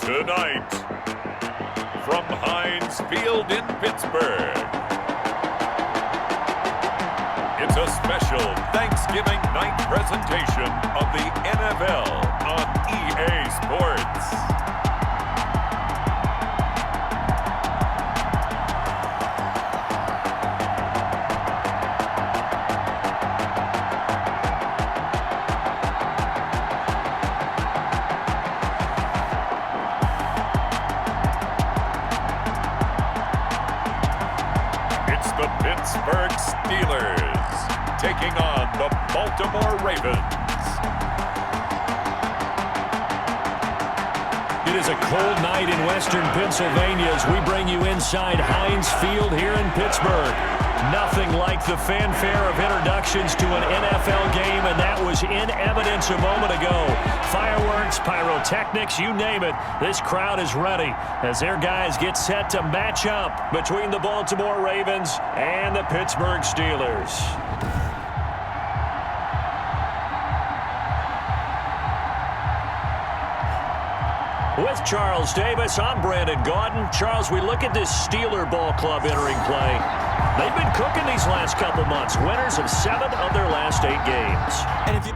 Tonight, from Heinz Field in Pittsburgh, it's a special Thanksgiving night presentation of the NFL on EA Sports. The Pittsburgh Steelers taking on the Baltimore Ravens. It is a cold night in western Pennsylvania as we bring you inside Heinz Field here in Pittsburgh. Nothing like the fanfare of introductions to an NFL game, and that was in evidence a moment ago. Fireworks, pyrotechnics, you name it. This crowd is ready as their guys get set to match up between the Baltimore Ravens and the Pittsburgh Steelers. With Charles Davis, I'm Brandon Gaudin. Charles, we look at this Steeler ball club entering play. They've been cooking these last couple months. Winners of 7 of their last 8 games. And if you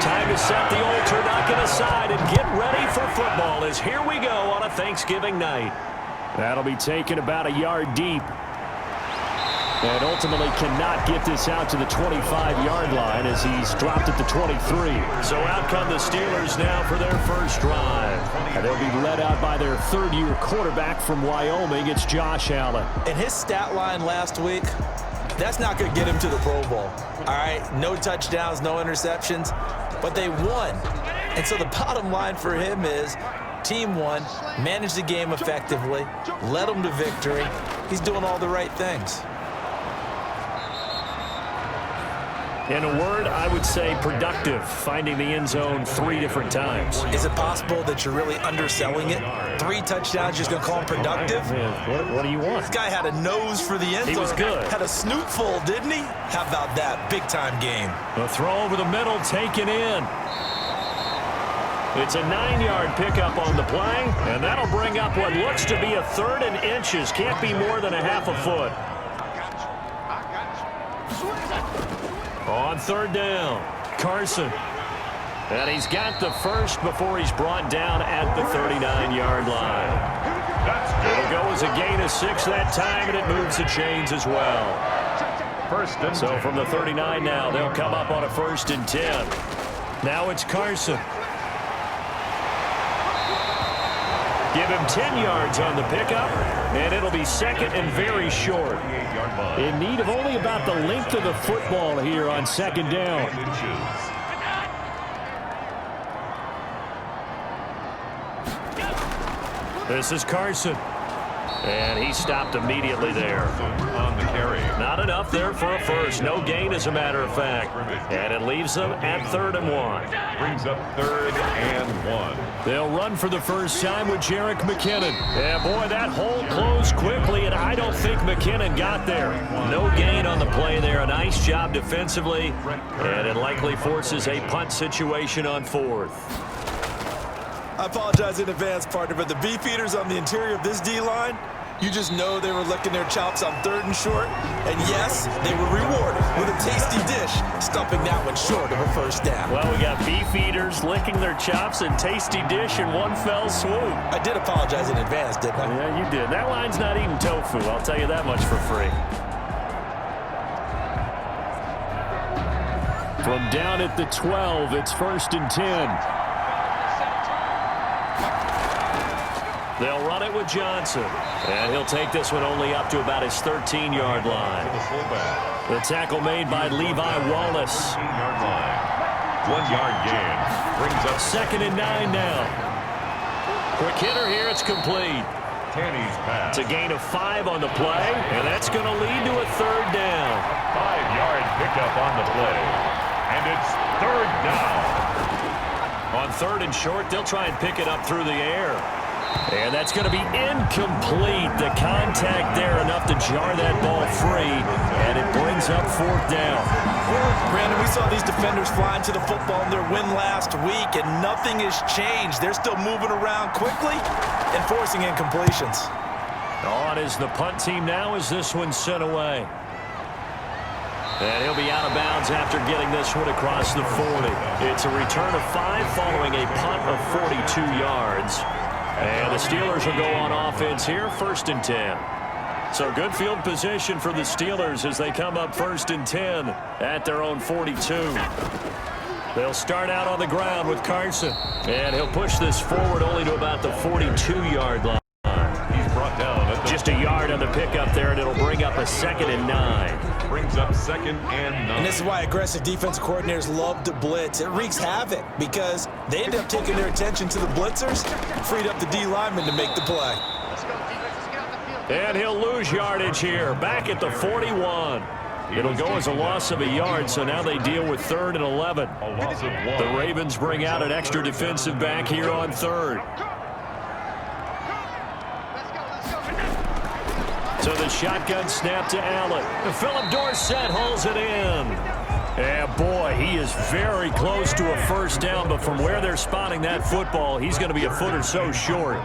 Time to set the old turducken aside and get ready for football as here we go on a Thanksgiving night. That'll be taken about a yard deep. And ultimately cannot get this out to the 25-yard line as he's dropped at the 23. So out come the Steelers now for their first drive. And they'll be led out by their third-year quarterback from Wyoming. It's Josh Allen. in his stat line last week, that's not going to get him to the Pro Bowl. All right, no touchdowns, no interceptions, but they won. And so the bottom line for him is team won, managed the game effectively, led them to victory. He's doing all the right things. In a word, I would say productive, finding the end zone 3 different times. Is it possible that you're really underselling it? 3 touchdowns, just going to call him productive? What do you want? This guy had a nose for the end zone. He was good. Had a snootful, didn't he? How about that? Big-time game. The throw over the middle taken in. It's a 9-yard pickup on the play, and that'll bring up what looks to be a 3rd and inches. Can't be more than a half a foot. On 3rd down, Carson. And he's got the first before he's brought down at the 39-yard line. It'll go as a gain of 6 that time, and it moves the chains as well. So from the 39 now, they'll come up on a 1st and 10. Now it's Carson. Give him 10 yards on the pickup, and it'll be 2nd and very short. In need of only about the length of the football here on 2nd down. This is Carson. And he stopped immediately there. On the carry. Not enough there for a first. No gain, as a matter of fact. And it leaves them at 3rd and 1. Brings up 3rd and 1. They'll run for the first time with Jerick McKinnon. Yeah, boy, that hole closed quickly, and I don't think McKinnon got there. No gain on the play there. A nice job defensively, and it likely forces a punt situation on 4th. I apologize in advance, partner, but the beefeaters on the interior of this D-line, you just know they were licking their chops on 3rd and short. And yes, they were rewarded with a tasty dish, stumping that one short of a first down. Well, we got beefeaters licking their chops and tasty dish in one fell swoop. I did apologize in advance, didn't I? Yeah, you did. That line's not eating tofu, I'll tell you that much for free. From down at the 12, it's 1st and 10. They'll run it with Johnson. And he'll take this one only up to about his 13-yard line. The tackle made by Levi Wallace. 13-yard line. 1-yard gain. Brings up 2nd and 9 now. Quick hitter here. It's complete. Tanny's pass. It's a gain of 5 on the play, and that's going to lead to a 3rd down. 5-yard pickup on the play. And it's 3rd down. On 3rd and short, they'll try and pick it up through the air. And that's going to be incomplete. The contact there enough to jar that ball free, and it brings up 4th down. Brandon, we saw these defenders flying to the football in their win last week, and nothing has changed. They're still moving around quickly and forcing incompletions. On is the punt team now as this one's sent away. And he'll be out of bounds after getting this one across the 40. It's a return of 5 following a punt of 42 yards. And the Steelers will go on offense here, 1st and 10. So good field position for the Steelers as they come up 1st and 10 at their own 42. They'll start out on the ground with Carson. And he'll push this forward only to about the 42-yard line. He's brought down at the Just a yard on the pickup there, and it'll bring up a 2nd and 9. brings up 2nd and 9. And this is why aggressive defensive coordinators love to blitz. It wreaks havoc because they end up taking their attention to the blitzers, freed up the D lineman to make the play. And he'll lose yardage here, back at the 41. It'll go as a loss of a yard, so now they deal with 3rd and 11. A loss of 1. The Ravens bring out an extra defensive back here on 3rd. So the shotgun snap to Allen. Philip Dorsett holds it in. Yeah, boy, he is very close to a 1st down, but from where they're spotting that football, he's going to be a foot or so short.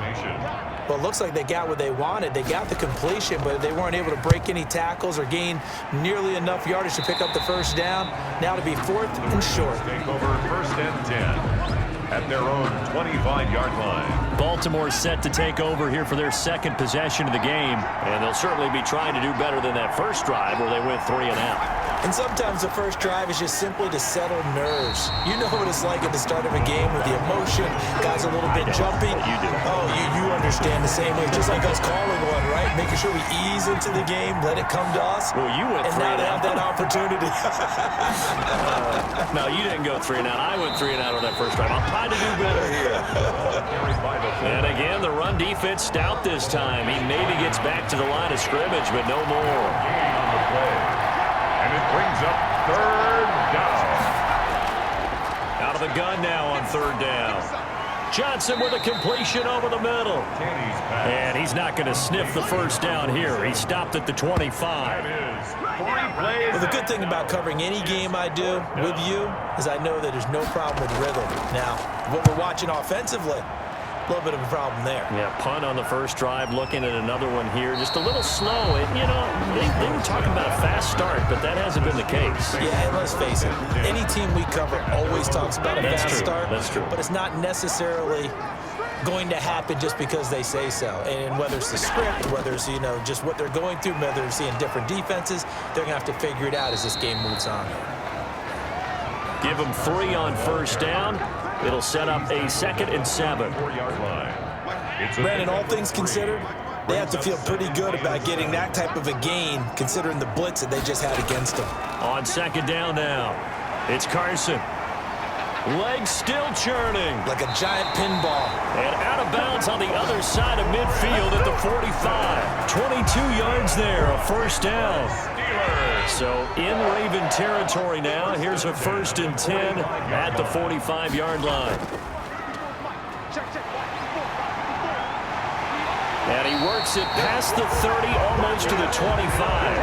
Well, it looks like they got what they wanted. They got the completion, but they weren't able to break any tackles or gain nearly enough yardage to pick up the 1st down. Now to be 4th and short. Take over 1st and 10 at their own 25-yard line. Baltimore set to take over here for their 2nd possession of the game, and they'll certainly be trying to do better than that first drive where they went 3 and out. And sometimes the first drive is just simply to settle nerves. You know what it's like at the start of a game with the emotion. Guys a little bit jumpy. You do. Oh, you understand the same way. Just like us calling one, right? Making sure we ease into the game, let it come to us. Well, you went and 3 now and they have out. that opportunity. No, you didn't go 3 and out. I went 3 and out on that first drive. I'll try to do better here. And again, the run defense stout this time. He maybe gets back to the line of scrimmage, but no more. On the play. And it brings up 3rd down. Out of the gun now on 3rd down. Johnson with a completion over the middle. And he's not going to sniff the 1st down here. He stopped at the 25. Well, the good thing about covering any game I do with you is I know that there's no problem with rhythm. Now, what we're watching offensively, a little bit of a problem there. Yeah, punt on the first drive, looking at another one here. Just a little slow. And, you know, they were talking about a fast start, but that hasn't been the case. Yeah, and let's face it, any team we cover always talks about a fast start. That's true. But it's not necessarily going to happen just because they say so. And whether it's the script, whether it's, you know, just what they're going through, whether they're seeing different defenses, they're going to have to figure it out as this game moves on. Give them 3 on 1st down. It'll set up a 2nd and 7. 4-yard line. Brandon, all things considered, they have to feel pretty good about getting that type of a gain considering the blitz that they just had against them. On 2nd down now, it's Carson. Legs still churning. Like a giant pinball. And out of bounds on the other side of midfield at the 45. 22 yards there, a 1st down. So in Raven territory now. Here's a 1st and 10 at the 45-yard line. And he works it past the 30, almost to the 25.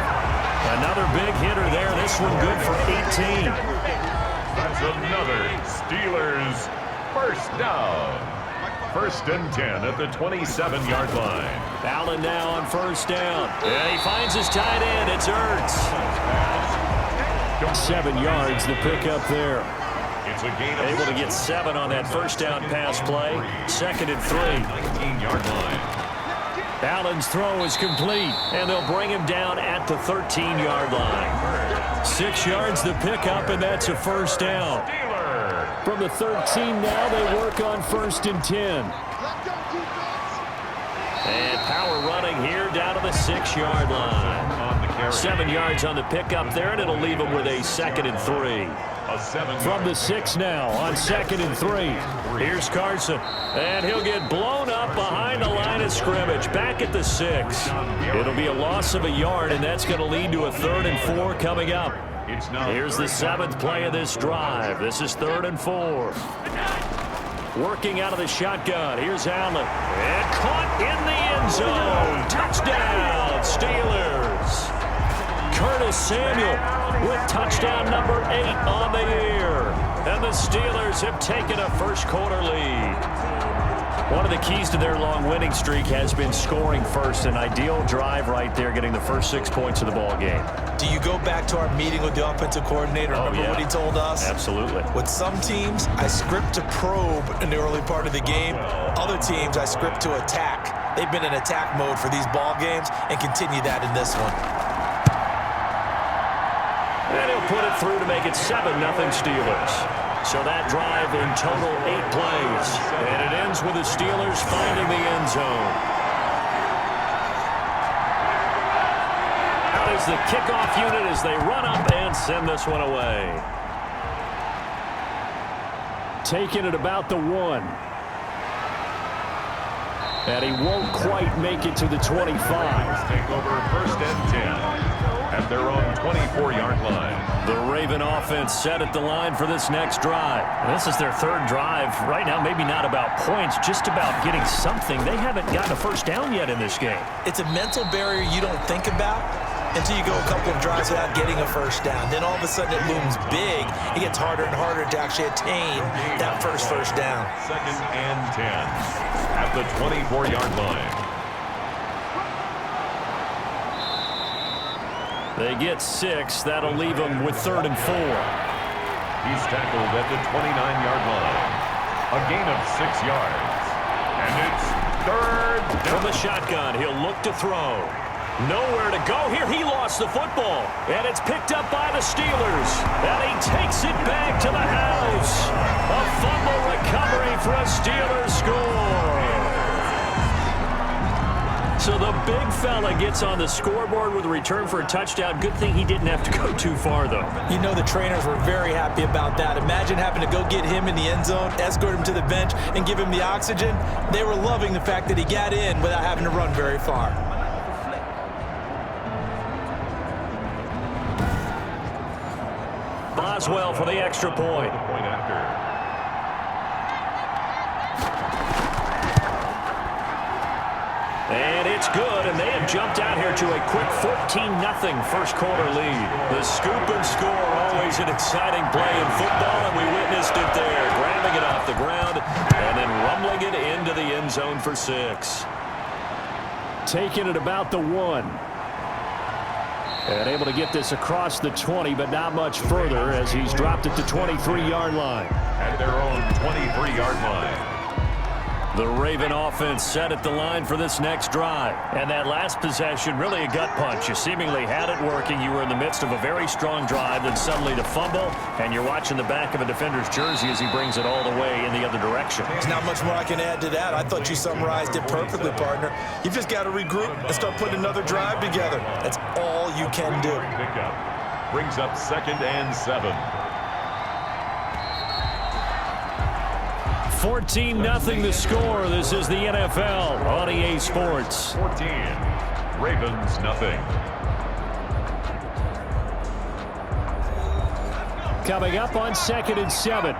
Another big hitter there. This one good for 18. That's another Steelers 1st down. 1st and 10 at the 27-yard line. Allen now on 1st down. And he finds his tight end. It's Ertz. 7 yards, the pickup there. It's a gain of Able to get 7 on that 1st down pass play. 2nd and 3. 19-yard line. Allen's throw is complete, and they'll bring him down at the 13-yard line. 6 yards the pickup, and that's a 1st down. From the 13 now, they work on 1st and 10. And power running here down to the 6-yard line. 7 yards on the pickup there, and it'll leave them with a 2nd and 3. From the 6 now on 2nd and 3. Here's Carson. And he'll get blown up behind the line of scrimmage. Back at the 6. It'll be a loss of a yard, and that's going to lead to a 3rd and 4 coming up. Here's the 7th play of this drive. This is 3rd and 4. Working out of the shotgun. Here's Allen. And caught in the end zone. Touchdown, Steelers. Curtis Samuel with touchdown number 8 on the year. And the Steelers have taken a first-quarter lead. One of the keys to their long winning streak has been scoring first. An ideal drive right there, getting the first 6 points of the ball game. Do you go back to our meeting with the offensive coordinator? Remember what he told us? Absolutely. With some teams, I script to probe in the early part of the game. Other teams, I script to attack. They've been in attack mode for these ball games and continue that in this one. And he'll put it through to make it 7-0 Steelers. So that drive in total 8 plays. And it ends with the Steelers finding the end zone. Out is the kickoff unit as they run up and send this one away. Taking it about the 1. And he won't quite make it to the 25. Take over first and 10 at their own 24-yard line. The Raven offense set at the line for this next drive. This is their 3rd drive. Right now, maybe not about points, just about getting something. They haven't gotten a first down yet in this game. It's a mental barrier you don't think about until you go a couple of drives without getting a first down. Then all of a sudden it looms big. It gets harder and harder to actually attain that first down. 2nd and 10 at the 24-yard line. They get 6. That'll leave them with 3rd and 4. He's tackled at the 29-yard line. A gain of 6 yards. And it's 3rd down. From the shotgun, he'll look to throw. Nowhere to go here. He lost the football. And it's picked up by the Steelers. And he takes it back to the house. A fumble recovery for a Steelers score. So the big fella gets on the scoreboard with a return for a touchdown. Good thing he didn't have to go too far, though. You know the trainers were very happy about that. Imagine having to go get him in the end zone, escort him to the bench, and give him the oxygen. They were loving the fact that he got in without having to run very far. Boswell for the extra point. Point after. And it's good, and they have jumped out here to a quick 14-0 first-quarter lead. The scoop and score, always an exciting play in football, and we witnessed it there, grabbing it off the ground and then rumbling it into the end zone for 6. Taking it about the 1. And able to get this across the 20, but not much further as he's dropped it to 23-yard line. At their own 23-yard line. The Raven offense set at the line for this next drive. And that last possession, really a gut punch. You seemingly had it working. You were in the midst of a very strong drive, then suddenly to fumble, and you're watching the back of a defender's jersey as he brings it all the way in the other direction. There's not much more I can add to that. I thought you summarized it perfectly, partner. You've just got to regroup and start putting another drive together. That's all you can do. Pickup brings up 2nd and 7. 14-0 the score. This is the NFL on EA Sports. 14. Ravens nothing. Coming up on 2nd and 7.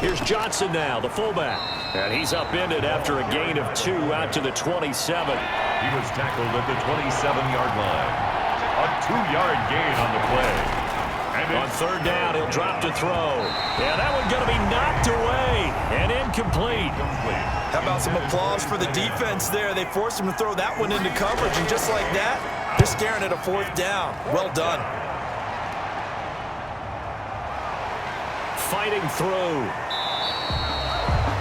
Here's Johnson now, the fullback. And he's upended after a gain of 2 out to the 27. He was tackled at the 27-yard line. A 2-yard gain on the play. And on 3rd down, he'll drop to throw. Yeah, that one going to be knocked away and incomplete. How about some applause for the defense there? They forced him to throw that one into coverage, and just like that, they're staring at a 4th down. Well done. Fighting through.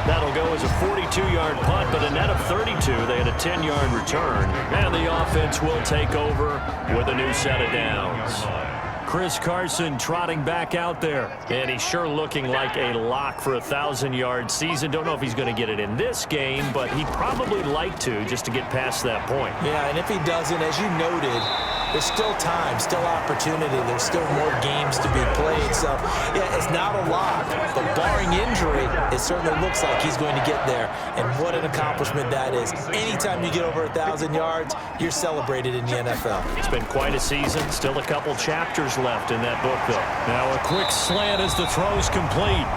That'll go as a 42-yard punt, but a net of 32. They had a 10-yard return. And the offense will take over with a new set of downs. Chris Carson trotting back out there. And he's sure looking like a lock for a 1,000-yard season. Don't know if he's going to get it in this game, but he'd probably like to just to get past that point. Yeah, and if he doesn't, as you noted, there's still time, still opportunity. There's still more games to be played. So, yeah, it's not a lock, but barring injury, it certainly looks like he's going to get there. And what an accomplishment that is. Anytime you get over 1,000 yards, you're celebrated in the NFL. It's been quite a season. Still a couple chapters left in that book, though. Now a quick slant as the throw's complete.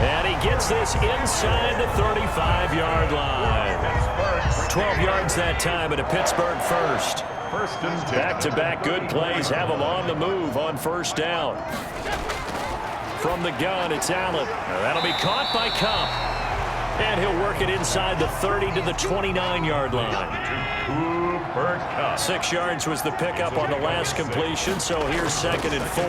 And he gets this inside the 35-yard line. 12 yards that time, and a Pittsburgh first. Back-to-back good plays have them on the move on first down. From the gun, it's Allen. That'll be caught by Cup. And he'll work it inside the 30 to the 29-yard line. 6 yards was the pickup on the last completion, so here's 2nd and 4.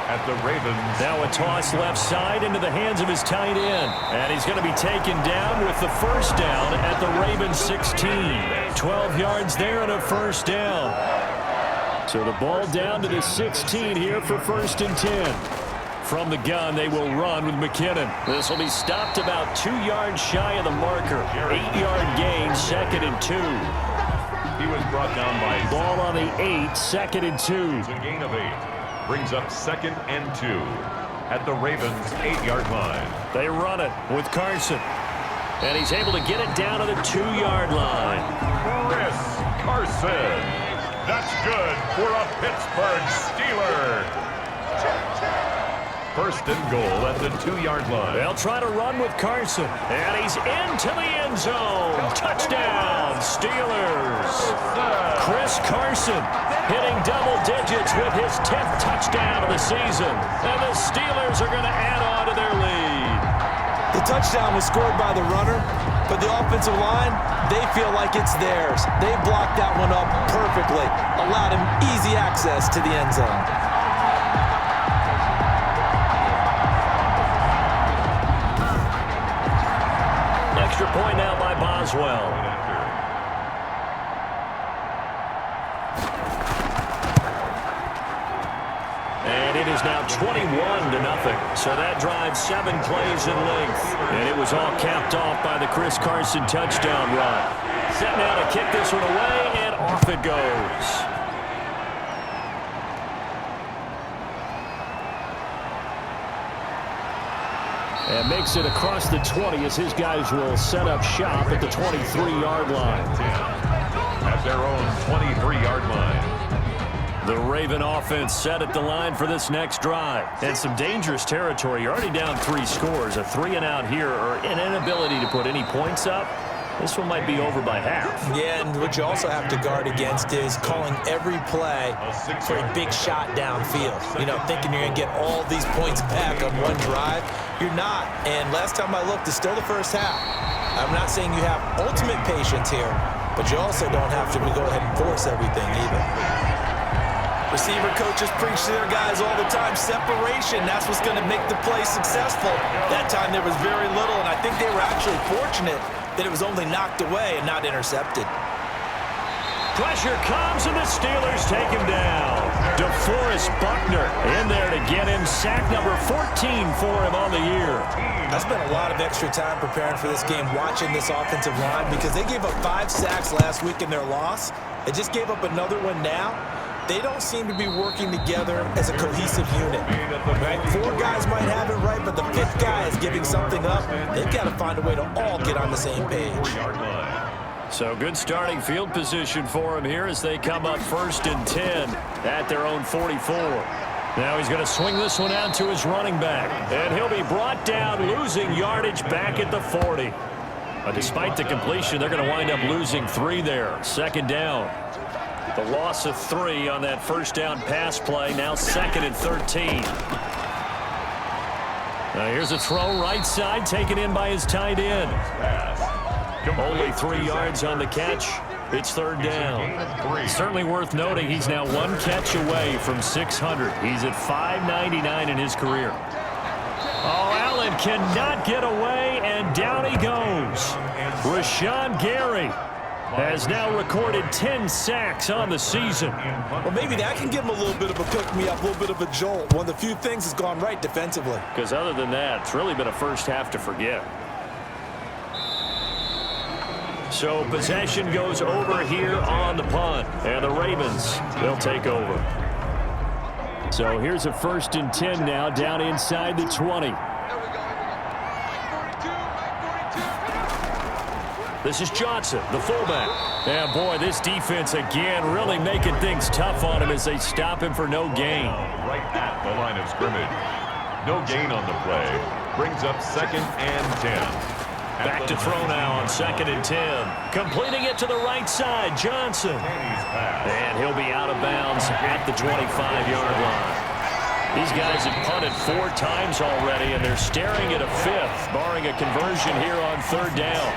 At the Ravens. Now a toss left side into the hands of his tight end. And he's going to be taken down with the first down at the Ravens 16. 12 yards there and a first down. So the ball down to the 16 here for 1st and 10. From the gun, they will run with McKinnon. This will be stopped about 2 yards shy of the marker. 8-yard gain, 2nd and 2. He was brought down by ball on the 8, 2nd and 2. It's a gain of 8. Brings up 2nd and 2 at the Ravens 8-yard line. They run it with Carson. And he's able to get it down to the 2-yard line. Chris Carson. That's good for a Pittsburgh Steeler. 1st and goal at the 2-yard line. They'll try to run with Carson. And he's into the end zone. Touchdown, Steelers. Chris Carson hitting double digits with his 10th touchdown of the season. And the Steelers are going to add on to their lead. The touchdown was scored by the runner, but the offensive line, they feel like it's theirs. They blocked that one up perfectly, allowed him easy access to the end zone. Extra point now by Boswell. And it is now 21-0. So that drives 7 plays in length. And it was all capped off by the Chris Carson touchdown run. Set now to kick this one away, and off it goes. And makes it across the 20 as his guys will set up shop at the 23-yard line. At their own 23-yard line. The Raven offense set at the line for this next drive. And some dangerous territory. You're already down 3 scores. A 3-and-out here, or an inability to put any points up. This one might be over by half. Yeah, and what you also have to guard against is calling every play for a big shot downfield. You know, thinking you're going to get all these points back on one drive. You're not. And last time I looked, it's still the first half. I'm not saying you have ultimate patience here, but you also don't have to go ahead and force everything either. Receiver coaches preach to their guys all the time. Separation, that's what's going to make the play successful. That time there was very little, and I think they were actually fortunate that it was only knocked away and not intercepted. Pressure comes, and the Steelers take him down. DeForest Buckner in there to get him. Sack number 14 for him on the year. I spent a lot of extra time preparing for this game, watching this offensive line, because they gave up 5 sacks last week in their loss. They just gave up another one now. They don't seem to be working together as a cohesive unit. Right? 4 guys might have it right, but the 5th guy is giving something up. They've got to find a way to all get on the same page. So good starting field position for him here as they come up 1st and 10 at their own 44. Now he's going to swing this one out to his running back. And he'll be brought down, losing yardage back at the 40. But despite the completion, they're going to wind up losing 3 there. 2nd down. The loss of 3 on that first down pass play. Now 2nd and 13. Now here's a throw right side, taken in by his tight end. Only 3 yards on the catch. It's 3rd down. Certainly worth noting he's now 1 catch away from 600. He's at 599 in his career. Oh, Allen cannot get away, and down he goes. Rashawn Gary has now recorded 10 sacks on the season. Well, maybe that can give him a little bit of a pick-me-up, a little bit of a jolt. One of the few things has gone right defensively. Because other than that, it's really been a first half to forget. So possession goes over here on the punt. And the Ravens, they'll take over. So here's a 1st and 10 now, down inside the 20. This is Johnson, the fullback. And boy, this defense again really making things tough on him as they stop him for no gain. Right at the line of scrimmage. No gain on the play. Brings up 2nd and 10. Back to throw now on 2nd and 10. Completing it to the right side, Johnson. And he'll be out of bounds at the 25-yard line. These guys have punted 4 times already, and they're staring at a 5th, barring a conversion here on 3rd down.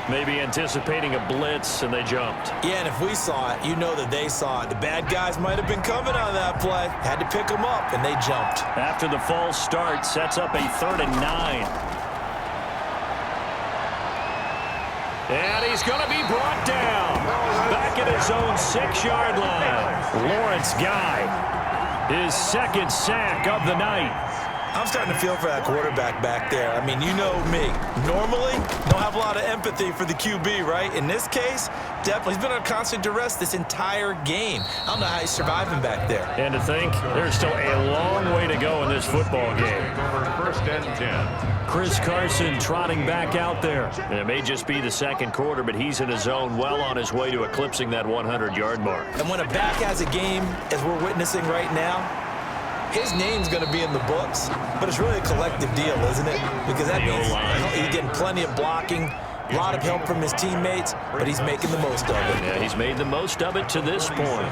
Maybe anticipating a blitz, and they jumped. Yeah, and if we saw it, you know that they saw it. The bad guys might have been coming on that play. Had to pick them up, and they jumped. After the false start, sets up a 3rd and 9. And he's going to be brought down. Back at his own 6-yard line. Lawrence Guy, his 2nd sack of the night. I'm starting to feel for that quarterback back there. I mean, you know me. Normally, don't have a lot of empathy for the QB, right? In this case, definitely. He's been under constant duress this entire game. I don't know how he's surviving back there. And to think, there's still a long way to go in this football game. 1st and 10. Chris Carson trotting back out there. And it may just be the 2nd quarter, but he's in his zone, well on his way to eclipsing that 100-yard mark. And when a back has a game, as we're witnessing right now, his name's going to be in the books, but it's really a collective deal, isn't it? Because that means he's getting plenty of blocking, a lot of help from his teammates, but he's making the most of it. Yeah, he's made the most of it to this point.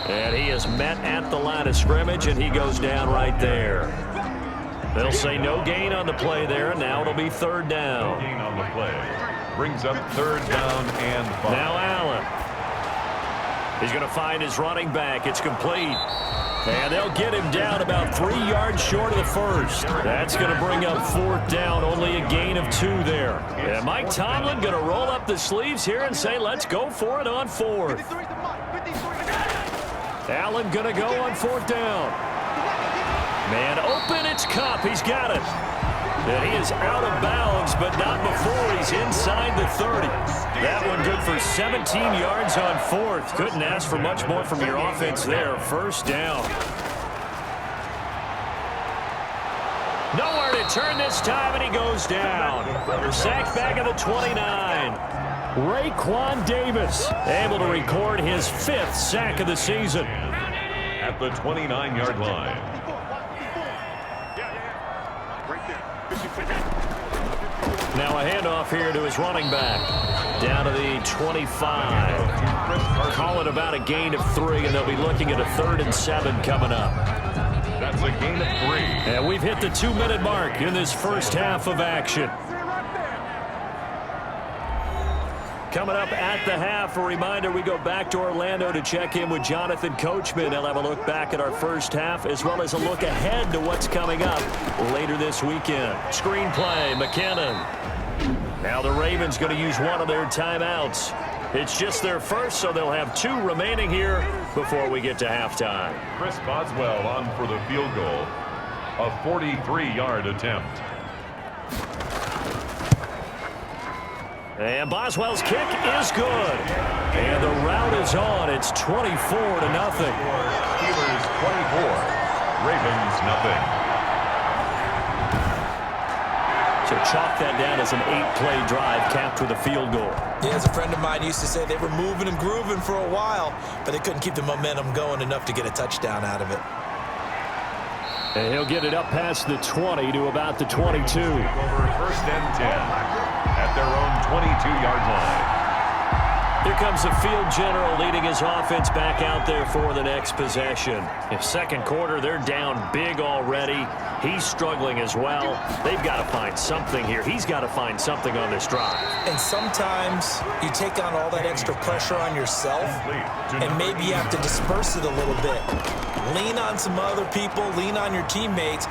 And he is met at the line of scrimmage, and he goes down right there. They'll say no gain on the play there, and now it'll be 3rd down. Gain on the play. Brings up 3rd down and 5. Now Allen. He's going to find his running back. It's complete. And they'll get him down about 3 yards short of the 1st. That's going to bring up 4th down, only a gain of 2 there. And Mike Tomlin going to roll up the sleeves here and say, let's go for it on 4th. Allen going to go on 4th down. Man open, it's Kupp. He's got it. And he is out of bounds, but not before he's inside the 30. That one good for 17 yards on 4th. Couldn't ask for much more from your offense there. 1st down. Nowhere to turn this time, and he goes down. Sacked back at the 29. Raekwon Davis able to record his 5th sack of the season. At the 29-yard line. Now a handoff here to his running back. Down to the 25. Call it about a gain of 3, and they'll be looking at a 3rd and 7 coming up. That's a gain of 3. And we've hit the 2-minute mark in this first half of action. Coming up at the half, a reminder, we go back to Orlando to check in with Jonathan Coachman. He'll have a look back at our first half as well as a look ahead to what's coming up later this weekend. Screenplay, McKinnon. Now the Ravens going to use one of their timeouts. It's just their first, so they'll have 2 remaining here before we get to halftime. Chris Boswell on for the field goal. A 43-yard attempt. And Boswell's kick is good. And the route is on. It's 24-0. Steelers 24. Ravens nothing. So chalk that down as an 8-play drive capped with a field goal. Yeah, as a friend of mine used to say, they were moving and grooving for a while, but they couldn't keep the momentum going enough to get a touchdown out of it. And he'll get it up past the 20 to about the 22. Over 1st and 10 at their own 22-yard line. Here comes the field general leading his offense back out there for the next possession. In 2nd quarter, they're down big already. He's struggling as well. They've got to find something here. He's got to find something on this drive. And sometimes you take on all that extra pressure on yourself, and maybe you have to disperse it a little bit. Lean on some other people, lean on your teammates.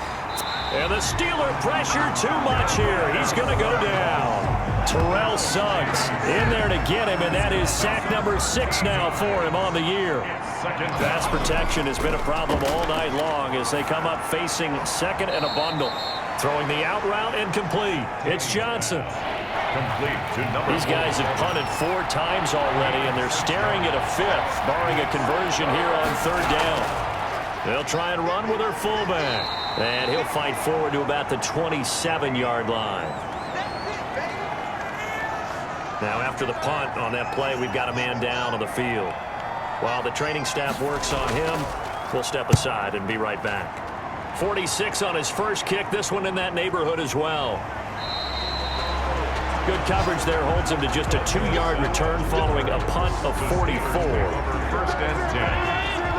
And the Steeler pressure too much here. He's going to go down. Terrell Suggs in there to get him, and that is sack number 6 now for him on the year. Pass protection has been a problem all night long as they come up facing second and a bundle. Throwing the out route incomplete. It's Johnson. These guys have punted 4 times already, and they're staring at a 5th, barring a conversion here on 3rd down. They'll try and run with their fullback, and he'll fight forward to about the 27-yard line. Now, after the punt on that play, we've got a man down on the field. While the training staff works on him, we'll step aside and be right back. 46 on his first kick, this one in that neighborhood as well. Good coverage there holds him to just a 2-yard return following a punt of 44. First and 10.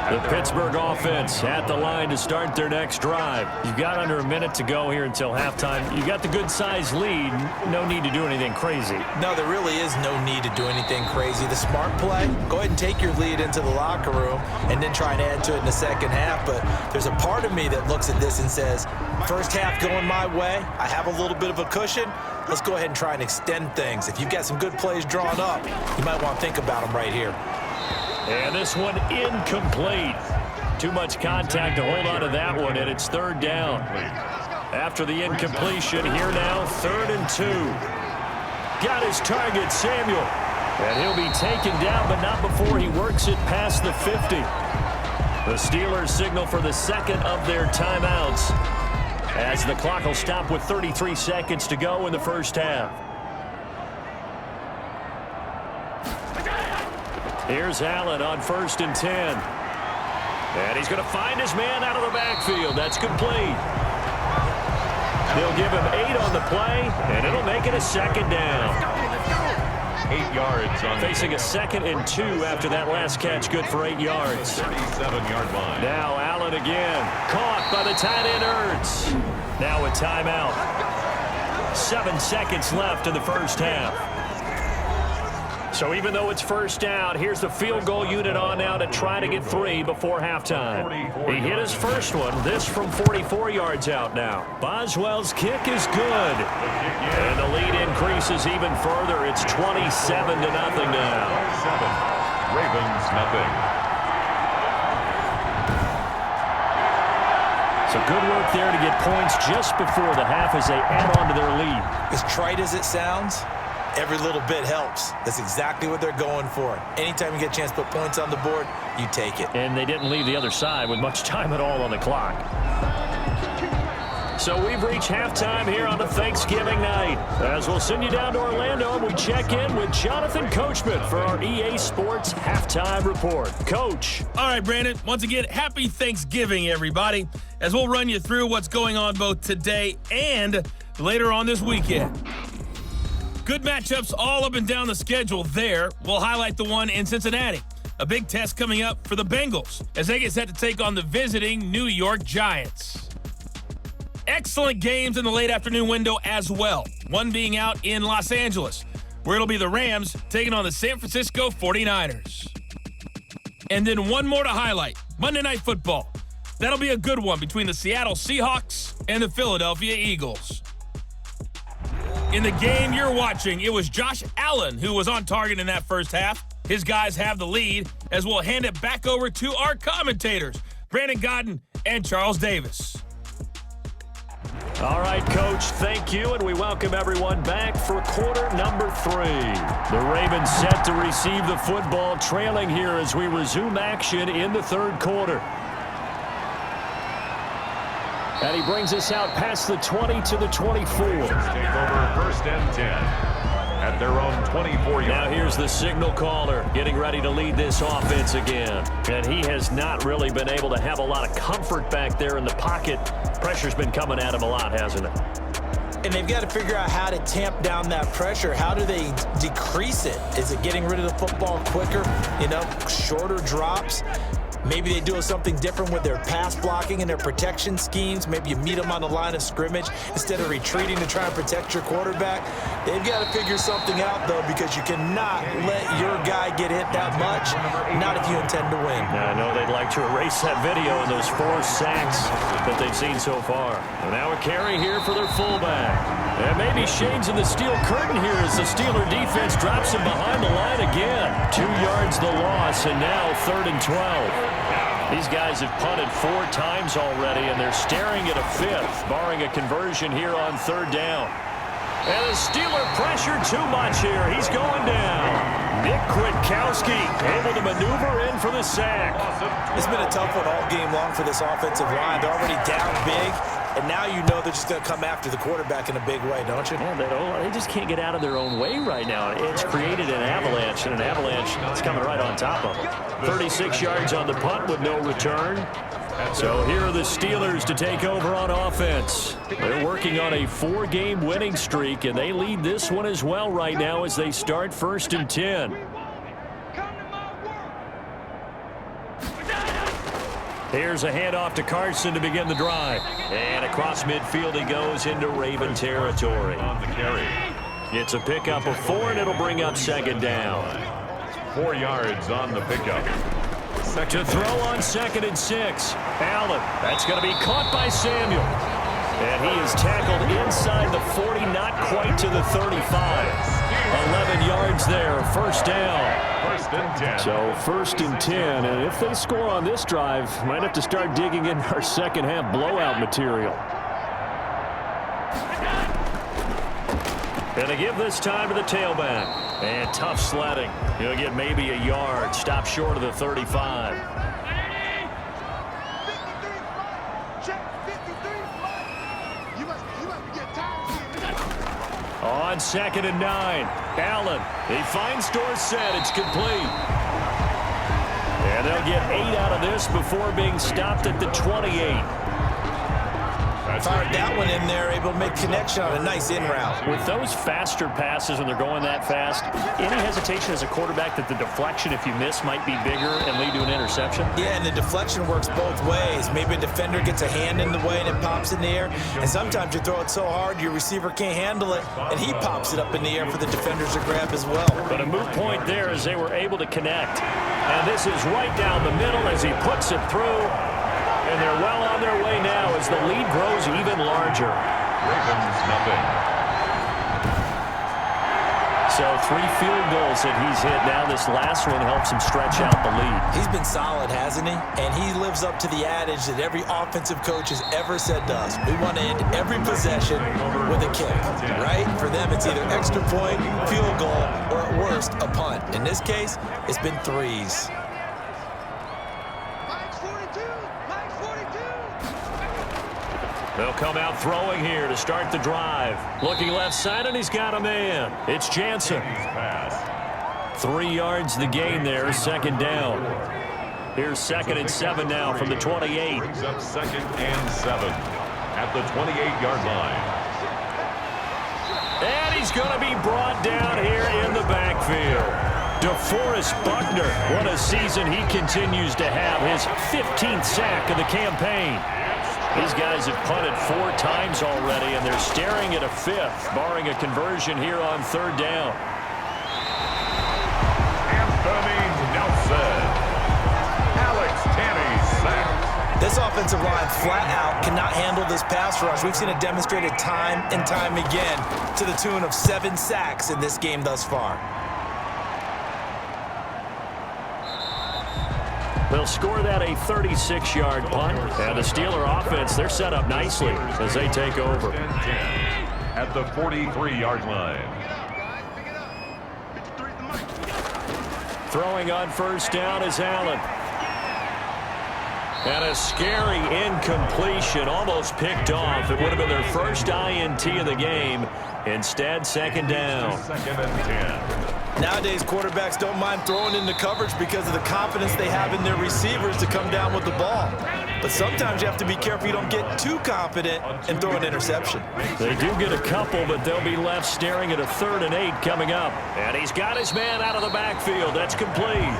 The Pittsburgh offense at the line to start their next drive. You've got under a minute to go here until halftime. You got the good-sized lead. No need to do anything crazy. No, there really is no need to do anything crazy. The smart play, go ahead and take your lead into the locker room and then try and add to it in the second half. But there's a part of me that looks at this and says, first half going my way, I have a little bit of a cushion. Let's go ahead and try and extend things. If you've got some good plays drawn up, you might want to think about them right here. And this one incomplete. Too much contact to hold on to that one, and it's 3rd down. After the incompletion, here now, 3rd and 2. Got his target, Samuel. And he'll be taken down, but not before he works it past the 50. The Steelers signal for the second of their timeouts, as the clock will stop with 33 seconds to go in the first half. Here's Allen on 1st and 10. And he's going to find his man out of the backfield. That's complete. They'll give him 8 on the play, and it'll make it a 2nd down. 8 yards on facing a 2nd and 2 after that last catch, good for 8 yards. 37-yard line. Now Allen again, caught by the tight end Ertz. Now a timeout. 7 seconds left in the first half. So even though it's first down, here's the field goal unit on now to try to get 3 before halftime. He hit his first one, this from 44 yards out now. Boswell's kick is good. And the lead increases even further. It's 27-0 now. Ravens nothing. So good work there to get points just before the half as they add on to their lead. As trite as it sounds, every little bit helps. That's exactly what they're going for. Anytime you get a chance to put points on the board, you take it. And they didn't leave the other side with much time at all on the clock. So we've reached halftime here on a Thanksgiving night. As we'll send you down to Orlando, and we check in with Jonathan Coachman for our EA Sports Halftime Report. Coach. All right, Brandon. Once again, happy Thanksgiving, everybody, as we'll run you through what's going on both today and later on this weekend. Good matchups all up and down the schedule there. We'll highlight the one in Cincinnati. A big test coming up for the Bengals as they get set to take on the visiting New York Giants. Excellent games in the late afternoon window as well. One being out in Los Angeles, where it'll be the Rams taking on the San Francisco 49ers. And then one more to highlight, Monday Night Football. That'll be a good one between the Seattle Seahawks and the Philadelphia Eagles. In the game you're watching, it was Josh Allen who was on target in that first half. His guys have the lead, as we'll hand it back over to our commentators, Brandon Godden and Charles Davis. All right, Coach, thank you, and we welcome everyone back for quarter number 3. The Ravens set to receive the football, trailing here as we resume action in the third quarter. And he brings us out past the 20 to the 24. Take over 1st and 10 at their own 24-yard. Now here's the signal caller getting ready to lead this offense again. And he has not really been able to have a lot of comfort back there in the pocket. Pressure's been coming at him a lot, hasn't it? And they've got to figure out how to tamp down that pressure. How do they decrease it? Is it getting rid of the football quicker? Shorter drops? Maybe they do something different with their pass blocking and their protection schemes. Maybe you meet them on the line of scrimmage instead of retreating to try and protect your quarterback. They've got to figure something out, though, because you cannot let your guy get hit that much, not if you intend to win. Yeah, I know they'd like to erase that video and those 4 sacks that they've seen so far. And now a carry here for their fullback. And maybe Shane's in the steel curtain here as the Steeler defense drops him behind the line again. 2 yards the loss, and now 3rd and 12. These guys have punted 4 times already, and they're staring at a 5th, barring a conversion here on 3rd down. And the Steeler pressure too much here. He's going down. Nick Kwiatkowski able to maneuver in for the sack. It's been a tough one all game long for this offensive line. They're already down big, and now you know they're just going to come after the quarterback in a big way, don't you? Yeah, they just can't get out of their own way right now. It's created an avalanche, and an avalanche is coming right on top of them. 36 yards on the punt with no return. So here are the Steelers to take over on offense. They're working on a 4-game winning streak, and they lead this one as well right now as they start 1st and 10. Here's a handoff to Carson to begin the drive. And across midfield he goes into Raven territory. On the carry. It's a pickup of 4, and it'll bring up 2nd down. 4 yards on the pickup. To throw on 2nd and 6. Allen. That's going to be caught by Samuel. And he is tackled inside the 40, not quite to the 35. 11 yards there, 1st down. 1st and 10. So 1st and 10, and if they score on this drive, might have to start digging in our second half blowout material. And they give this time to the tailback. And tough sledding. He'll get maybe a yard. Stop short of the 35. On 2nd and 9. Allen. He finds Dorsett. It's complete. And they'll get 8 out of this before being stopped at the 28. Fired that one in there, able to make connection on a nice in route. With those faster passes when they're going that fast, any hesitation as a quarterback that the deflection, if you miss, might be bigger and lead to an interception? Yeah, and the deflection works both ways. Maybe a defender gets a hand in the way and it pops in the air, and sometimes you throw it so hard your receiver can't handle it, and he pops it up in the air for the defenders to grab as well. But a moot point there as they were able to connect. And this is right down the middle as he puts it through. And they're well on their way now as the lead grows even larger. Ravens nothing. So 3 field goals that he's hit now. This last one helps him stretch out the lead. He's been solid, hasn't he? And he lives up to the adage that every offensive coach has ever said to us. We want to end every possession with a kick, right? For them, it's either extra point, field goal, or at worst, a punt. In this case, it's been 3s. They'll come out throwing here to start the drive. Looking left side, and he's got a man. It's Jansen. 3 yards the gain there, 2nd down. Here's 2nd and 7 now from the 28. Brings up 2nd and 7 at the 28-yard line. And he's going to be brought down here in the backfield. DeForest Buckner, what a season he continues to have. His 15th sack of the campaign. These guys have punted 4 times already, and they're staring at a 5th, barring a conversion here on 3rd down. Anthony Nelson. Alex Tanney sacked. This offensive line flat out cannot handle this pass rush. We've seen it demonstrated time and time again to the tune of 7 sacks in this game thus far. They'll score that a 36-yard punt. And the Steeler offense, they're set up nicely as they take over. At the 43-yard line. Throwing on 1st down is Allen. And a scary incompletion, almost picked off. It would have been their first INT of the game. Instead, 2nd down. 2nd and 10. Nowadays, quarterbacks don't mind throwing into coverage because of the confidence they have in their receivers to come down with the ball. But sometimes you have to be careful you don't get too confident and throw an interception. They do get a couple, but they'll be left staring at a 3rd and 8 coming up. And he's got his man out of the backfield. That's complete.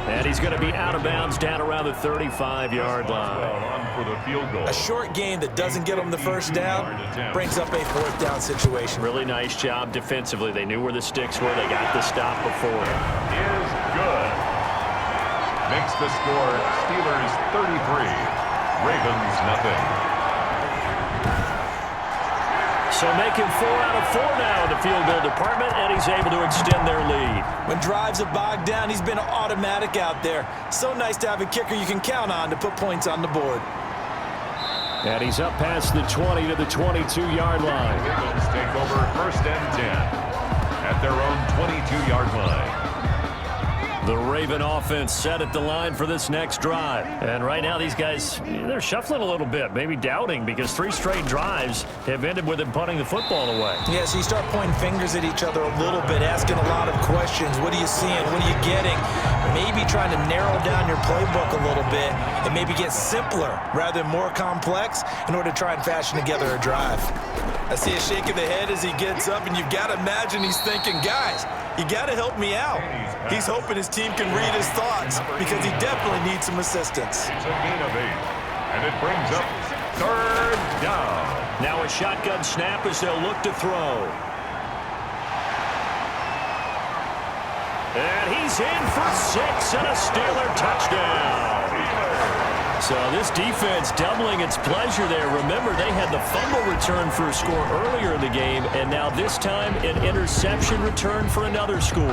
And he's going to be out of bounds down around the 35-yard line. On for the field goal. A short game that doesn't get them the 1st down brings up a 4th down situation. Really nice job defensively. They knew where the sticks were. They got the stop before. Is good. Makes the score Steelers 33, Ravens nothing. So making 4 out of 4 now in the field goal department, and he's able to extend their lead. When drives are bogged down, he's been automatic out there. So nice to have a kicker you can count on to put points on the board. And he's up past the 20 to the 22-yard line. Eagles take over 1st and 10 at their own 22-yard line. The Raven offense set at the line for this next drive. And right now these guys, they're shuffling a little bit, maybe doubting, because 3 straight drives have ended with them punting the football away. Yeah, so you start pointing fingers at each other a little bit, asking a lot of questions. What are you seeing? What are you getting? Maybe trying to narrow down your playbook a little bit and maybe get simpler rather than more complex in order to try and fashion together a drive. I see a shake of the head as he gets up, and you've got to imagine he's thinking, guys, you got to help me out. He's hoping his team can read his thoughts because he definitely needs some assistance. It's a gain of 8, and it brings up 3rd down. Now a shotgun snap as they'll look to throw. And he's in for 6 and a Steeler touchdown. So this defense doubling its pleasure there. Remember, they had the fumble return for a score earlier in the game, and now this time an interception return for another score.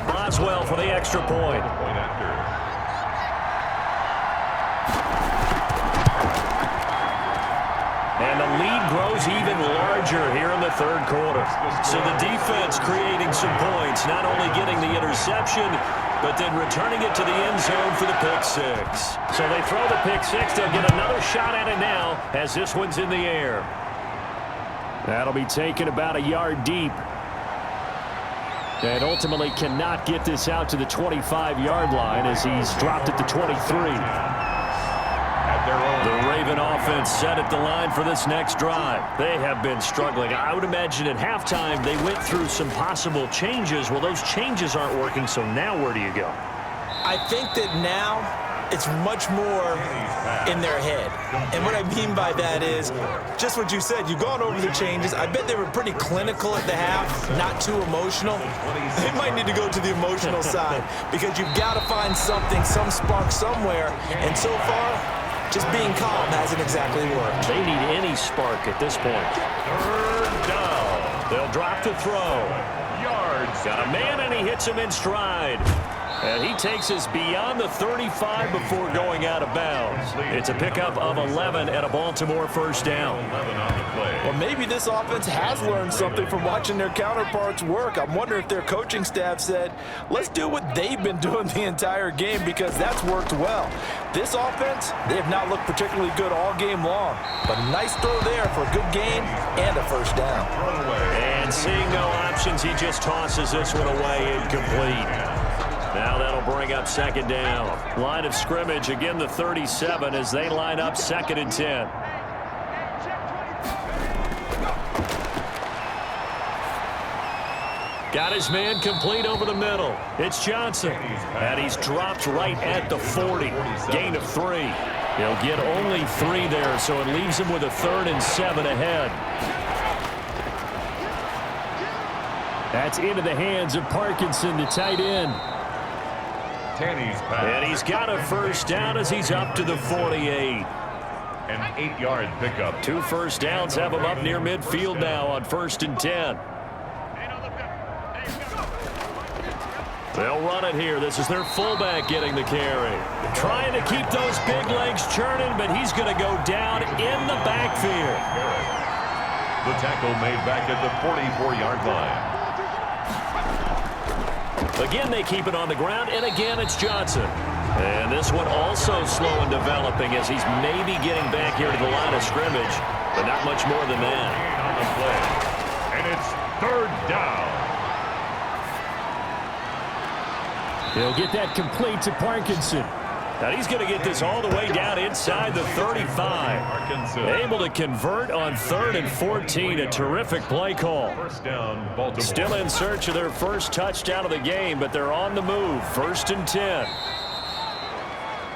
Boswell for the extra point. And the lead grows even larger here in the 3rd quarter. So the defense creating some points, not only getting the interception, but then returning it to the end zone for the pick 6. So they throw the pick 6. They'll get another shot at it now as this one's in the air. That'll be taken about a yard deep. And ultimately cannot get this out to the 25-yard line as he's dropped at the 23. The Raven offense set at the line for this next drive. They have been struggling. I would imagine at halftime they went through some possible changes. Well, those changes aren't working, so now where do you go? I think that now it's much more in their head. And what I mean by that is just what you said. You've gone over the changes. I bet they were pretty clinical at the half, not too emotional. They might need to go to the emotional side because you've got to find something, some spark somewhere. And so far, just being calm hasn't exactly worked. They need any spark at this point. 3rd down. They'll drop to throw. Yards. Got a man, and he hits him in stride. And he takes us beyond the 35 before going out of bounds. It's a pickup of 11 and a Baltimore 1st down. Well, maybe this offense has learned something from watching their counterparts work. I'm wondering if their coaching staff said, let's do what they've been doing the entire game because that's worked well. This offense, they have not looked particularly good all game long. But a nice throw there for a good gain and a 1st down. And seeing no options, he just tosses this one away incomplete. Now that'll bring up 2nd down. Line of scrimmage, again the 37 as they line up 2nd and 10. Got his man complete over the middle. It's Johnson. And he's dropped right at the 40. Gain of 3. He'll get only 3 there, so it leaves him with a 3rd and 7 ahead. That's into the hands of Parkinson, the tight end. And he's got a 1st down as he's up to the 48. An 8-yard pickup. 2 1st downs have him up near midfield now on 1st and 10. They'll run it here. This is their fullback getting the carry. Trying to keep those big legs churning, but he's going to go down in the backfield. The tackle made back at the 44-yard line. Again, they keep it on the ground, and again, it's Johnson. And this one also slow and developing as he's maybe getting back here to the line of scrimmage, but not much more than that. On the play. And it's 3rd down. He'll get that complete to Parkinson. Now he's going to get this all the way down inside the 35. Able to convert on 3rd and 14. A terrific play call. 1st down, Baltimore. Still in search of their 1st touchdown of the game, but they're on the move. 1st and 10.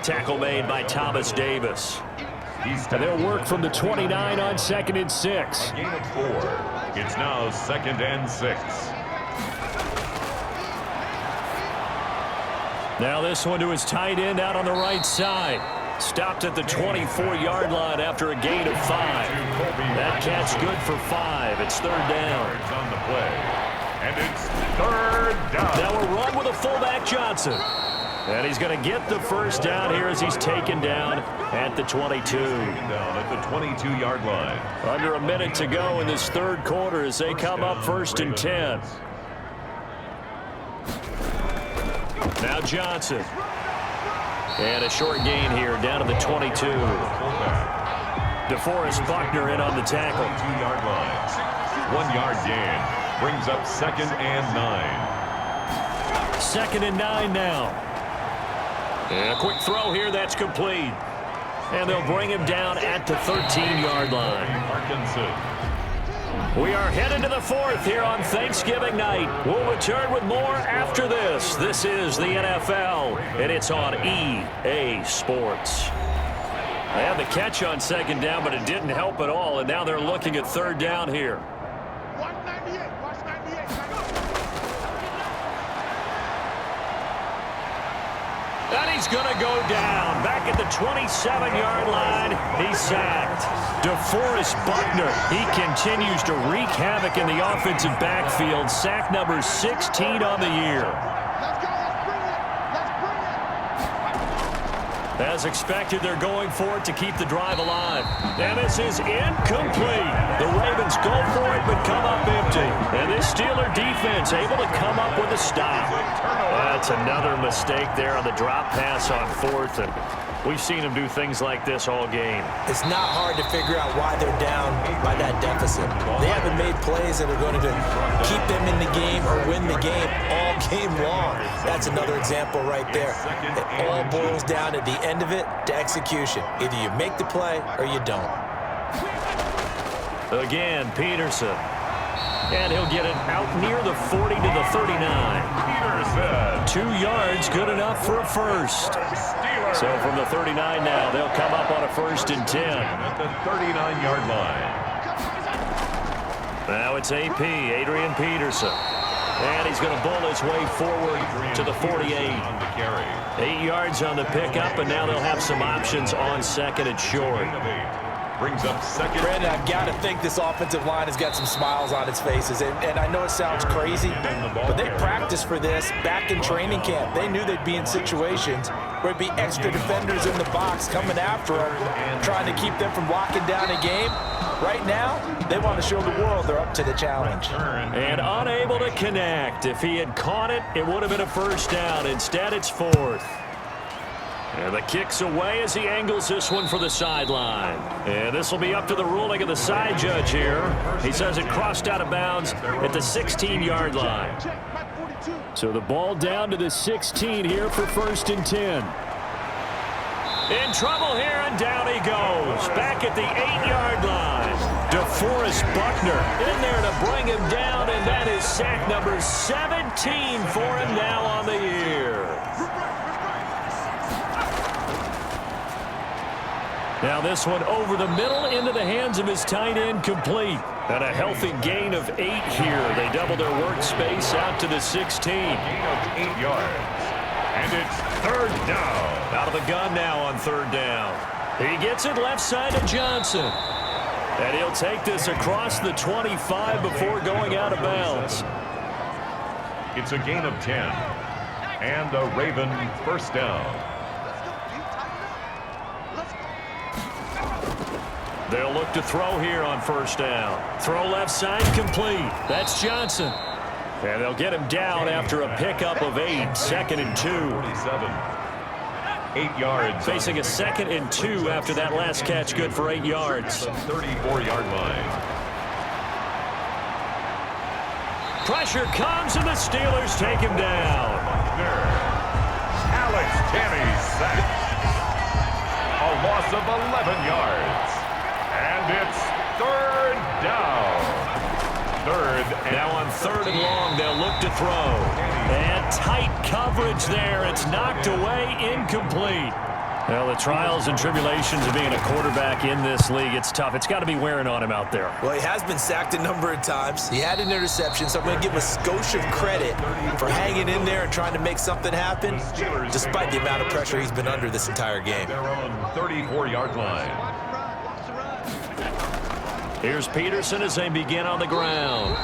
Tackle made by Thomas Davis. And they'll work from the 29 on 2nd and 6. Gain of 4. It's now 2nd and 6. Now this one to his tight end out on the right side. Stopped at the 24-yard line after a gain of 5. That catch good for 5. It's 3rd down. On the play. And it's 3rd down. Now a run with a fullback Johnson. And he's going to get the 1st down here as he's taken down at the 22. Down at the 22-yard line. Under a minute to go in this 3rd quarter as they come up 1st and 10. Now Johnson. And a short gain here down to the 22. DeForest Buckner in on the tackle. 2-yard line. 1-yard gain. Brings up 2nd and 9. 2nd and 9 now. And a quick throw here that's complete. And they'll bring him down at the 13-yard line. Parkinson. We are headed to the 4th here on Thanksgiving night. We'll return with more after this. This is the NFL, and it's on EA Sports. They had the catch on 2nd down, but it didn't help at all, and now they're looking at 3rd down here. And he's going to go down. Back at the 27-yard line, he's sacked. DeForest Buckner, he continues to wreak havoc in the offensive backfield. Sack number 16 on the year. As expected, they're going for it to keep the drive alive. And this is incomplete. The Ravens go for it, but come up empty. And this Steeler defense able to come up with a stop. That's another mistake there on the drop pass on 4th. And we've seen them do things like this all game. It's not hard to figure out why they're down by that deficit. They haven't made plays that are going to keep them in the game or win the game all game long. That's another example right there. It all boils down at the end of it to execution. Either you make the play or you don't. Again, Peterson. And he'll get it out near the 40 to the 39. Peterson. 2 yards, good enough for a 1st. So from the 39 now, they'll come up on a 1st and 10. At the 39-yard line. Now it's AP, Adrian Peterson. And he's going to bull his way forward to the 48. 8 yards on the pickup, and now they'll have some options on 2nd and short. Brings up 2nd. Brandon, I've got to think this offensive line has got some smiles on its faces. And I know it sounds crazy, but they practiced for this back in training camp. They knew they'd be in situations where it'd be extra defenders in the box coming after them, trying to keep them from locking down a game. Right now, they want to show the world they're up to the challenge. And unable to connect. If he had caught it, it would have been a 1st down. Instead, it's 4th. And the kick's away as he angles this one for the sideline. And this will be up to the ruling of the side judge here. He says it crossed out of bounds at the 16-yard line. So the ball down to the 16 here for 1st and 10. In trouble here, and down he goes. Back at the 8-yard line. DeForest Buckner in there to bring him down, and that is sack number 17 for him now on the year. Now this one over the middle into the hands of his tight end, complete. And a healthy gain of 8 here. They double their workspace out to the 16. Gain of 8 yards. And it's 3rd down. Out of the gun now on 3rd down. He gets it left side to Johnson. And he'll take this across the 25 before going out of bounds. It's a gain of 10. And a Raven 1st down. They'll look to throw here on 1st down. Throw left side, complete. That's Johnson. And they'll get him down after a pickup of 8. 2nd and 2. 47. 8 yards. Facing a 2nd and 2 after that last catch, good for 8 yards. 34-yard line. Pressure comes, and the Steelers take him down. Alex Tanney sacked. A loss of 11 yards. And it's 3rd down. 3rd. Now on 3rd and long, they'll look to throw. And tight coverage there. It's knocked away, incomplete. Well, the trials and tribulations of being a quarterback in this league, it's tough. It's got to be wearing on him out there. Well, he has been sacked a number of times. He had an interception, so I'm going to give him a skosh of credit for hanging in there and trying to make something happen, despite the amount of pressure he's been under this entire game. They're on 34-yard line. Here's Peterson as they begin on the ground.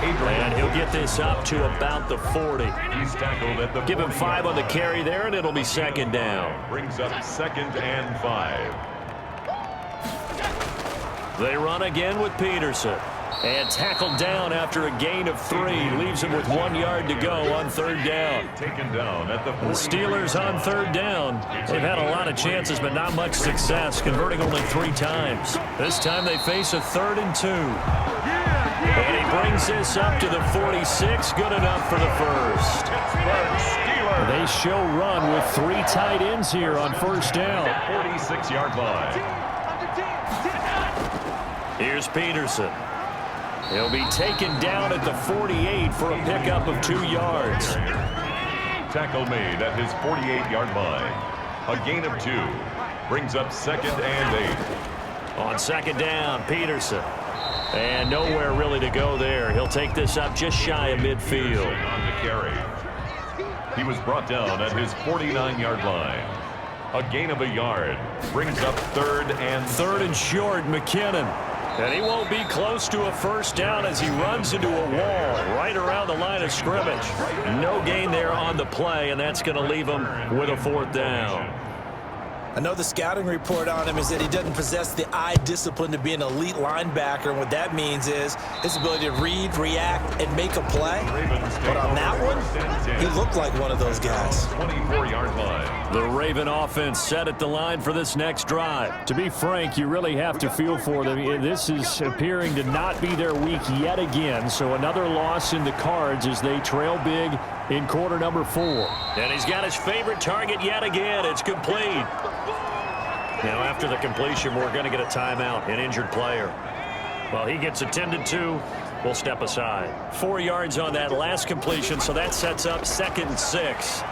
And he'll get this up to about the 40. He's tackled at the Give him 5 on the carry there, and it'll be second down. Brings up 2nd and 5. They run again with Peterson. And tackled down after a gain of 3. Leaves him with 1 yard to go on 3rd down. Taken down at the The Steelers on 3rd down. They've had a lot of chances, but not much success, converting only 3 times. This time they face a 3rd and 2. And he brings this up to the 46. Good enough for the first. They show run with 3 tight ends here on 1st down. 46-yard line. Here's Peterson. He'll be taken down at the 48 for a pickup of 2 yards. Tackle made at his 48-yard line. A gain of 2. Brings up 2nd and 8. On 2nd down, Peterson. And nowhere really to go there. He'll take this up just shy of midfield. On the carry. He was brought down at his 49-yard line. A gain of 1 yard. Brings up 3rd and 3rd and short, McKinnon. And he won't be close to a 1st down as he runs into a wall right around the line of scrimmage. No gain there on the play, and that's going to leave him with a 4th down. I know the scouting report on him is that he doesn't possess the eye discipline to be an elite linebacker, and what that means is his ability to read, react, and make a play. But on that one, he looked like one of those guys. 24-yard line. The Raven offense set at the line for this next drive. To be frank, you really have to feel for them. This is appearing to not be their week yet again, so another loss in the cards as they trail big in quarter number 4. And he's got his favorite target yet again. It's complete. Now, after the completion, we're going to get a timeout, an injured player. Well, he gets attended to. We'll step aside. 4 yards on that last completion, so that sets up 2nd and 6.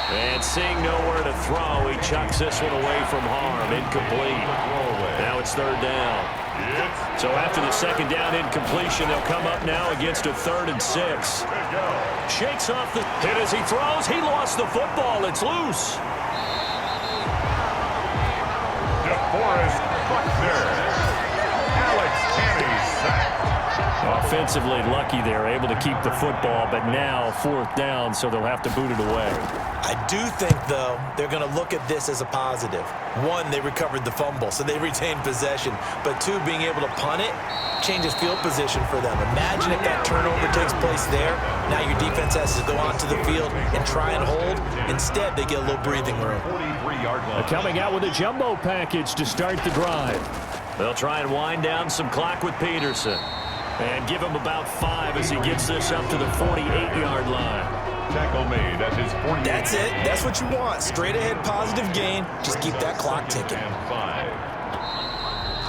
And seeing nowhere to throw, he chucks this one away from harm. Incomplete. Now it's 3rd down. So after the 2nd down incompletion, they'll come up now against a 3rd and 6. Shakes off the hit as he throws. He lost the football. It's loose. DeForest Buckner. Alex Tanney sacked. Offensively lucky they're able to keep the football, but now 4th down, so they'll have to boot it away. I do think, though, they're going to look at this as a positive. 1, they recovered the fumble, so they retained possession. But 2, being able to punt it changes field position for them. Imagine if that turnover takes place there. Now your defense has to go onto the field and try and hold. Instead, they get a little breathing room. 43-yard line. Coming out with a jumbo package to start the drive. They'll try and wind down some clock with Peterson. And give him about 5 as he gets this up to the 48-yard line. Tackle made at his 48. That's it. That's what you want. Straight ahead positive gain. Just keep that clock ticking. And 5.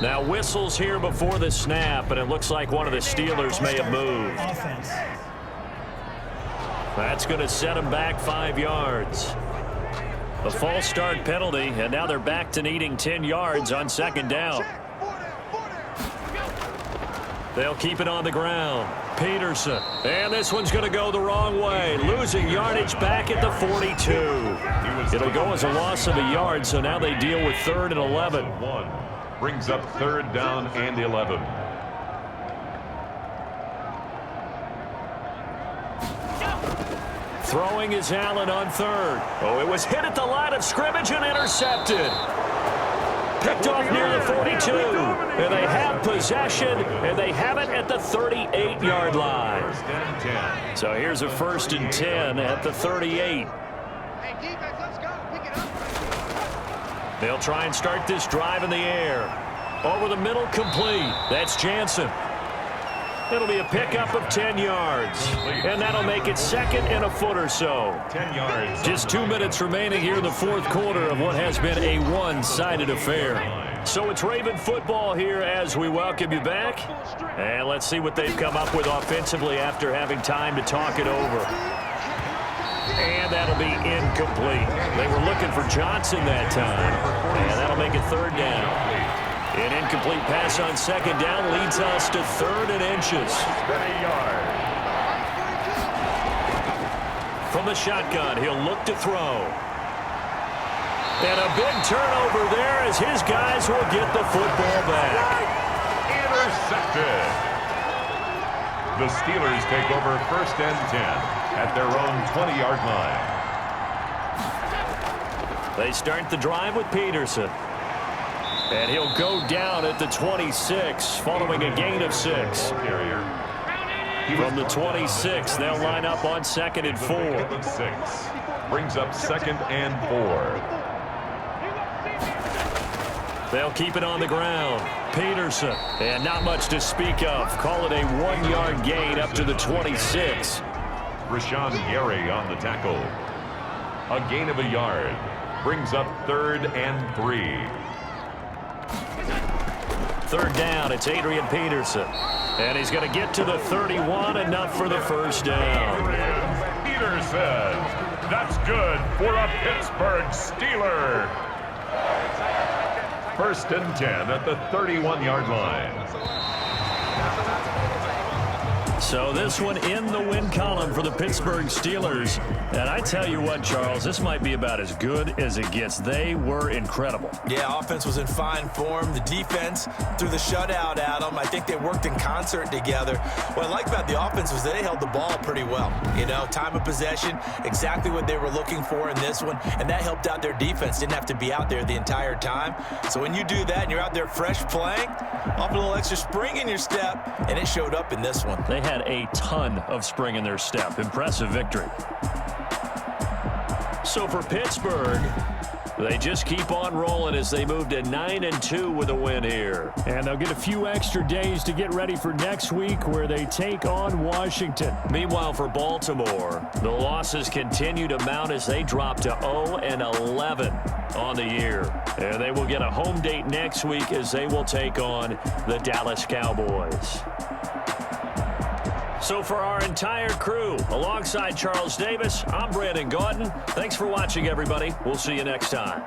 Now whistles here before the snap, and it looks like one of the Steelers may have moved. That's going to set him back 5 yards. A false start penalty, and now they're back to needing 10 yards on 2nd down. They'll keep it on the ground. Peterson. And this one's going to go the wrong way. Losing yardage back at the 42. It'll go as a loss of a yard, so now they deal with 3rd and 11. 1. Brings up 3rd down and 11. Throwing is Allen on 3rd. Oh, it was hit at the line of scrimmage and intercepted. Picked off near the 42. And they have possession, and they have it at the 38-yard line. 1st and 10. So here's a 1st and 10 at the 38. They'll try and start this drive in the air. Over the middle, complete. That's Jansen. It'll be a pickup of 10 yards. And that'll make it 2nd and a foot or so. 10 yards. Just 2 minutes remaining here in the 4th quarter of what has been a one-sided affair. So it's Raven football here as we welcome you back. And let's see what they've come up with offensively after having time to talk it over. And that'll be incomplete. They were looking for Johnson that time. And that'll make it third down. An incomplete pass on second down leads us to 3rd and inches. From the shotgun, he'll look to throw. And a big turnover there as his guys will get the football back. Intercepted. The Steelers take over 1st and 10 at their own 20-yard line. They start the drive with Peterson. And he'll go down at the 26 following a gain of 6. From the 26, they'll line up on 2nd and 4. Brings up 2nd and 4. They'll keep it on the ground. Peterson. And not much to speak of. Call it a 1-yard gain up to the 26. Rashawn Gary on the tackle. A gain of a yard. Brings up 3rd and 3. 3rd down, it's Adrian Peterson. And he's going to get to the 31, enough for the first down. Peterson. That's good for a Pittsburgh Steeler. 1st and 10 at the 31-yard line. So this one in the win column for the Pittsburgh Steelers. And I tell you what, Charles, this might be about as good as it gets. They were incredible. Yeah, offense was in fine form. The defense through the shutout, Adam. I think they worked in concert together. What I like about the offense was they held the ball pretty well. You know, time of possession, exactly what they were looking for in this one. And that helped out their defense. Didn't have to be out there the entire time. So when you do that and you're out there fresh playing, off a little extra spring in your step, and it showed up in this one. They had a ton of spring in their step. Impressive victory. So for Pittsburgh, they just keep on rolling as they move to 9-2 with a win here. And they'll get a few extra days to get ready for next week where they take on Washington. Meanwhile, for Baltimore, the losses continue to mount as they drop to 0-11 on the year. And they will get a home date next week as they will take on the Dallas Cowboys. So for our entire crew, alongside Charles Davis, I'm Brandon Gaudin. Thanks for watching, everybody. We'll see you next time.